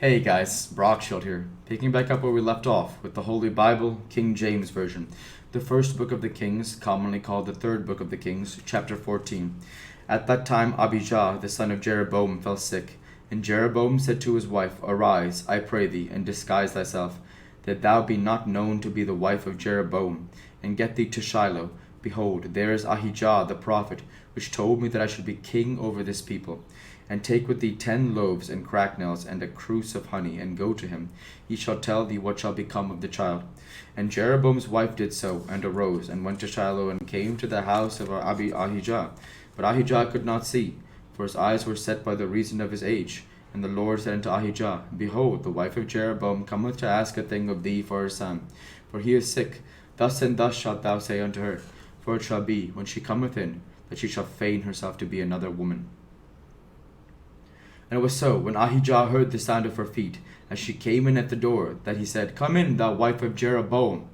Hey guys, Brockshield here, picking back up where we left off with the Holy Bible, King James Version, the first book of the Kings, commonly called the third book of the Kings, chapter 14. At that time Abijah, the son of Jeroboam, fell sick, and Jeroboam said to his wife, Arise, I pray thee, and disguise thyself, that thou be not known to be the wife of Jeroboam, and get thee to Shiloh. Behold, there is Ahijah the prophet, which told me that I should be king over this people. And take with thee 10 loaves and cracknels and a cruse of honey, and go to him. He shall tell thee what shall become of the child. And Jeroboam's wife did so, and arose, and went to Shiloh, and came to the house of Ahijah. But Ahijah could not see, for his eyes were set by the reason of his age. And the Lord said unto Ahijah, Behold, the wife of Jeroboam cometh to ask a thing of thee for her son, for he is sick. Thus and thus shalt thou say unto her, for it shall be, when she cometh in, that she shall feign herself to be another woman. And it was so, when Ahijah heard the sound of her feet, as she came in at the door, that he said, Come in, thou wife of Jeroboam.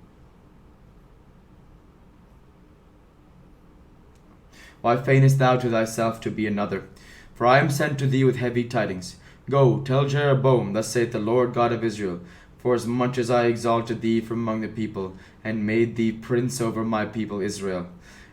Why feignest thou to thyself to be another? For I am sent to thee with heavy tidings. Go, tell Jeroboam, thus saith the Lord God of Israel, Forasmuch as I exalted thee from among the people, and made thee prince over my people Israel,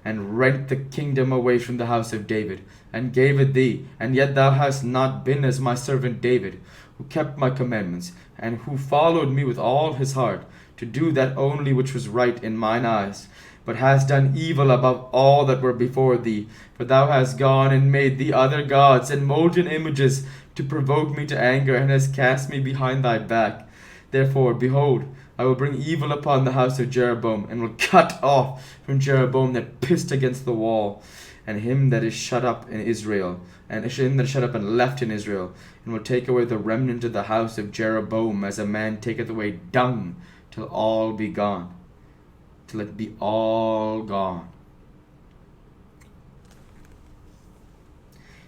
and rent the kingdom away from the house of David, and gave it thee, and yet thou hast not been as my servant David, who kept my commandments, and who followed me with all his heart, to do that only which was right in mine eyes, but hast done evil above all that were before thee. For thou hast gone and made thee other gods and molten images to provoke me to anger, and hast cast me behind thy back. Therefore, behold, I will bring evil upon the house of Jeroboam, and will cut off from Jeroboam that pissed against the wall, and him that is shut up in Israel, and him that is shut up and left in Israel, and will take away the remnant of the house of Jeroboam, as a man taketh away dung, till all be gone, till it be all gone.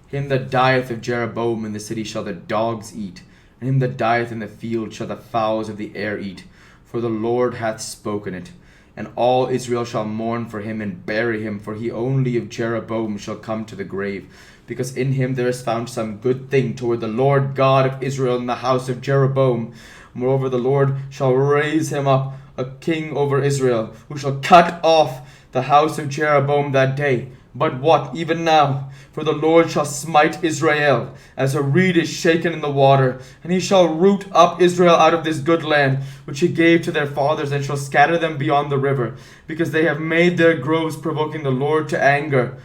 Him that dieth of Jeroboam in the city shall the dogs eat, and him that dieth in the field shall the fowls of the air eat. For the Lord hath spoken it. And all Israel shall mourn for him and bury him, for he only of Jeroboam shall come to the grave, because in him there is found some good thing toward the Lord God of Israel in the house of Jeroboam. Moreover, the Lord shall raise him up a king over Israel, who shall cut off the house of Jeroboam that day. But what, even now? For the Lord shall smite Israel, as a reed is shaken in the water, and he shall root up Israel out of this good land, which he gave to their fathers, and shall scatter them beyond the river, because they have made their groves provoking the Lord to anger.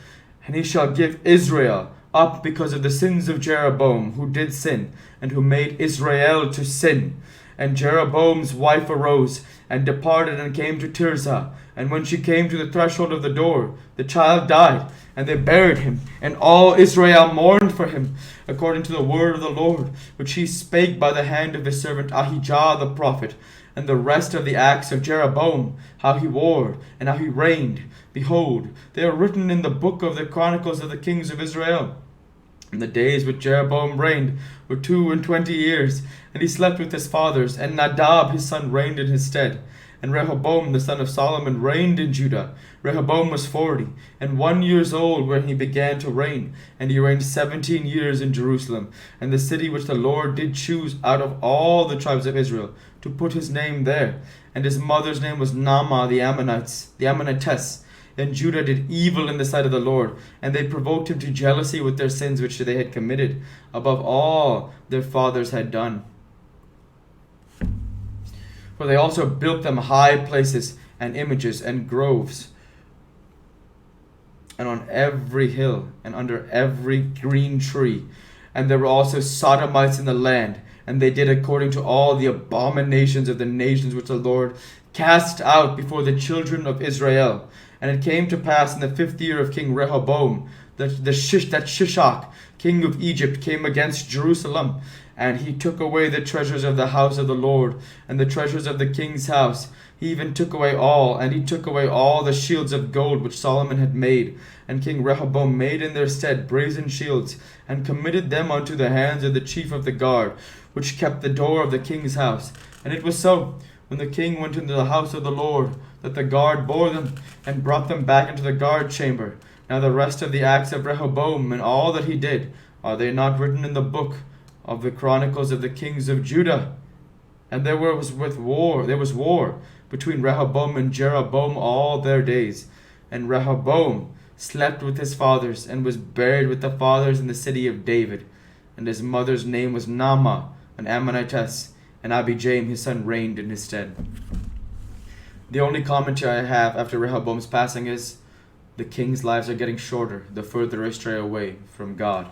And he shall give Israel up because of the sins of Jeroboam, who did sin, and who made Israel to sin. And Jeroboam's wife arose, and departed, and came to Tirzah. And when she came to the threshold of the door, the child died, and they buried him. And all Israel mourned for him, according to the word of the Lord, which he spake by the hand of his servant Ahijah the prophet. And the rest of the acts of Jeroboam, how he warred, and how he reigned, behold, they are written in the book of the chronicles of the kings of Israel. And the days which Jeroboam reigned were 22 years, and he slept with his fathers, and Nadab his son reigned in his stead. And Rehoboam the son of Solomon reigned in Judah. Rehoboam was 40 and 1 years old when he began to reign, and he reigned 17 years in Jerusalem, and the city which the Lord did choose out of all the tribes of Israel, to put his name there. And his mother's name was Naamah the Ammonitess. And Judah did evil in the sight of the Lord, and they provoked him to jealousy with their sins which they had committed, above all their fathers had done. For they also built them high places and images and groves, and on every hill and under every green tree. And there were also Sodomites in the land, and they did according to all the abominations of the nations which the Lord cast out before the children of Israel. And it came to pass in the 5th year of King Rehoboam that Shishak, king of Egypt, came against Jerusalem, and he took away the treasures of the house of the Lord, and the treasures of the king's house. He even took away all, and he took away all the shields of gold which Solomon had made. And King Rehoboam made in their stead brazen shields, and committed them unto the hands of the chief of the guard, which kept the door of the king's house. And it was so, when the king went into the house of the Lord, that the guard bore them, and brought them back into the guard chamber. Now the rest of the acts of Rehoboam, and all that he did, are they not written in the book of the chronicles of the kings of Judah. And there was war between Rehoboam and Jeroboam all their days. And Rehoboam slept with his fathers, and was buried with the fathers in the city of David. And his mother's name was Naamah, an Ammonitess, and Abijam his son reigned in his stead. The only commentary I have after Rehoboam's passing is, the king's lives are getting shorter the further they stray away from God.